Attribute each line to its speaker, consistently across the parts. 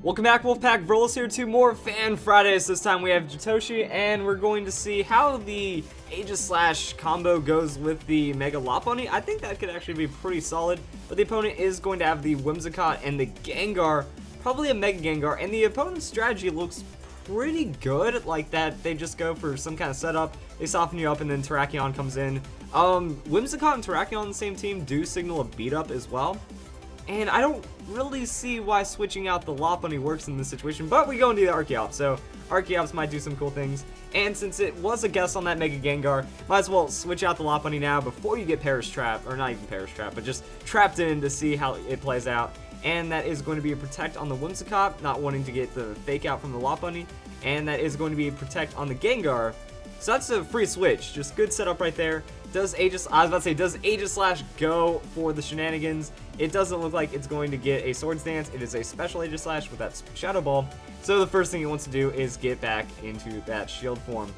Speaker 1: Welcome back, Wolfpack. Verlis here to more Fan Fridays. This time we have Jatochi, and we're going to see how the Aegislash combo goes with the Mega Lopunny. I think that could actually be pretty solid, but the opponent is going to have the Whimsicott and the Gengar, probably a Mega Gengar, and the opponent's strategy looks pretty good, like that they just go for some kind of setup, they soften you up, and then Terrakion comes in. Whimsicott and Terrakion on the same team do signal a beat up as well. And I don't really see why switching out the Lopunny works in this situation, but we go into the Archeops, so Archeops might do some cool things. And since it was a guess on that Mega Gengar, might as well switch out the Lopunny now before you get Perish Trap, or not even Perish Trap, but just trapped in to see how it plays out. And that is going to be a Protect on the Whimsicott, not wanting to get the Fake Out from the Lopunny, and that is going to be a Protect on the Gengar. So that's a free switch, just good setup right there. Does Aegislash go for the shenanigans? It doesn't look like it's going to get a Swords Dance. It is a special Aegislash with that Shadow Ball. So the first thing it wants to do is get back into that shield form.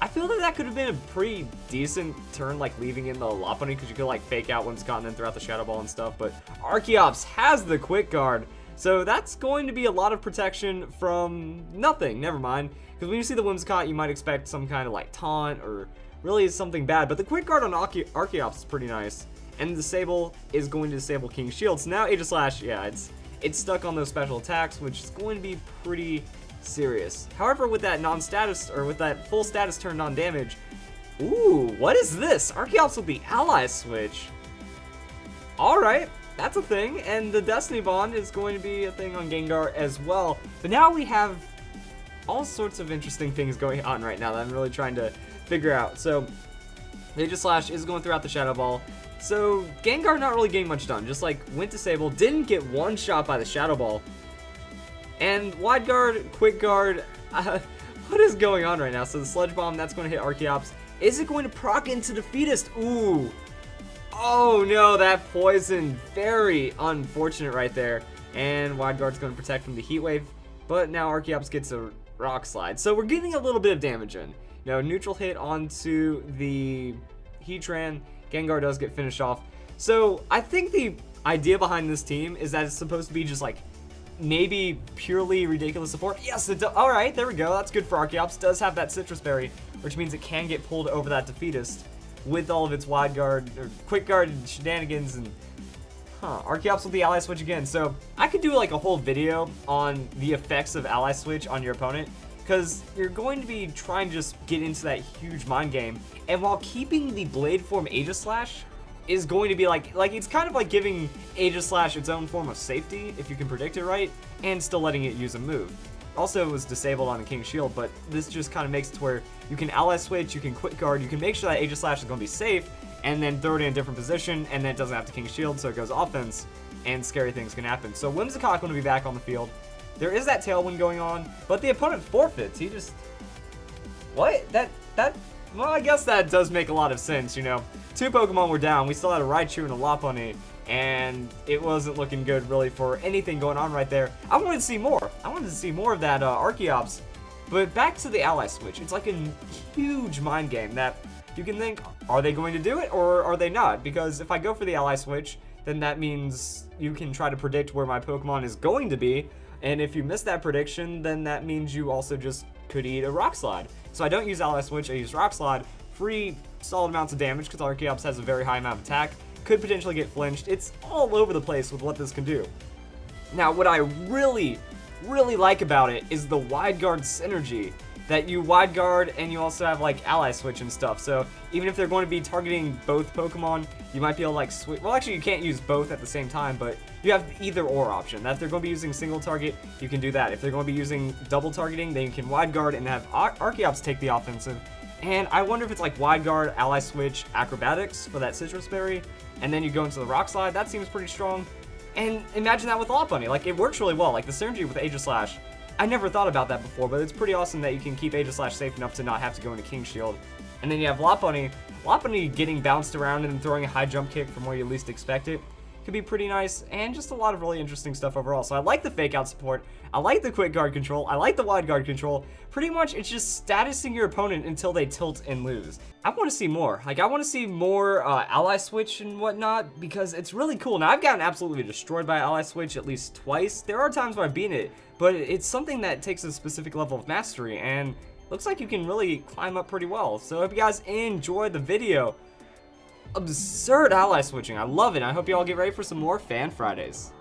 Speaker 1: I feel that that could have been a pretty decent turn, like leaving in the Lopunny, because you could like fake out Whimsicott and then throw out the Shadow Ball and stuff. But Archeops has the Quick Guard. So that's going to be a lot of protection from nothing. Never mind. Because when you see the Whimsicott, you might expect some kind of like taunt or really something bad. But the Quick Guard on Archeops is pretty nice. And Disable is going to disable King's Shield. So now Aegislash, yeah, it's stuck on those special attacks, which is going to be pretty serious. However, with that non-status, or with that full status turn non-damage, ooh, what is this? Archeops with the Ally Switch. Alright. That's a thing, and the Destiny Bond is going to be a thing on Gengar as well. But now we have all sorts of interesting things going on right now that I'm really trying to figure out. So, Aegislash is going throughout the Shadow Ball. So, Gengar not really getting much done. Just like went Disable, didn't get one shot by the Shadow Ball. And Wide Guard, Quick Guard, what is going on right now? So the Sludge Bomb, that's going to hit Archeops. Is it going to proc into Defeatist? Ooh. Oh no, that poison, very unfortunate right there. And Wide Guard's going to protect from the Heat Wave, but now Archeops gets a Rock Slide. So we're getting a little bit of damage in. You know, neutral hit onto the Heatran, Gengar does get finished off. So I think the idea behind this team is that it's supposed to be just like maybe purely ridiculous support. Yes, it does. Alright, there we go. That's good for Archeops. Does have that Citrus Berry, which means it can get pulled over that Defeatist with all of its Wide Guard, or Quick Guard and shenanigans, and Archeops with the Ally Switch again. So I could do like a whole video on the effects of Ally Switch on your opponent, because you're going to be trying to just get into that huge mind game, and while keeping the Blade form Aegislash is going to be like it's kind of like giving Aegislash its own form of safety if you can predict it right, and still letting it use a move. Also, it was disabled on the King's Shield, but this just kind of makes it to where you can Ally Switch, you can Quick Guard, you can make sure that Aegislash is going to be safe, and then throw it in a different position, and then it doesn't have the King's Shield, so it goes offense, and scary things can happen. So Whimsicott going to be back on the field. There is that Tailwind going on, but the opponent forfeits. He just... What? Well, I guess that does make a lot of sense, you know. Two Pokemon were down. We still had a Raichu and a Lopunny, and it wasn't looking good really for anything going on right there. I wanted to see more. I wanted to see more of that Archeops. But back to the Ally Switch. It's like a huge mind game that you can think, are they going to do it or are they not? Because if I go for the Ally Switch, then that means you can try to predict where my Pokemon is going to be. And if you miss that prediction, then that means you also just could eat a Rock Slide. So I don't use Ally Switch, I use Rock Slide. Free solid amounts of damage because Archeops has a very high amount of attack. Could potentially get flinched. It's all over the place with what this can do. Now, what I really like about it is the Wide Guard synergy. That you Wide Guard and you also have like Ally Switch and stuff. So even if they're going to be targeting both Pokemon, you might be able to like switch. Well, actually, you can't use both at the same time, but you have the either or option. That if they're going to be using single target, you can do that. If they're going to be using double targeting, then you can Wide Guard and have Archeops take the offensive. And I wonder if it's like Wide Guard, Ally Switch, Acrobatics for that Citrus Berry, and then you go into the Rock Slide. That seems pretty strong. And imagine that with Lopunny. Like, it works really well. Like, the synergy with Aegislash, I never thought about that before, but it's pretty awesome that you can keep Aegislash safe enough to not have to go into King's Shield. And then you have Lopunny. Lopunny getting bounced around and throwing a high jump kick from where you least expect it could be pretty nice, and just a lot of really interesting stuff overall. So I like the fake out support, I like the quick guard control, I like the wide guard control. Pretty much it's just statusing your opponent until they tilt and lose. I want to see more. Like, I want to see more ally switch and whatnot, because it's really cool. Now, I've gotten absolutely destroyed by ally switch at least twice. There are times where I've beaten it, but it's something that takes a specific level of mastery, and looks like you can really climb up pretty well. So I hope you guys enjoyed the video. Absurd ally switching. I love it. I hope you all get ready for some more Fan Fridays.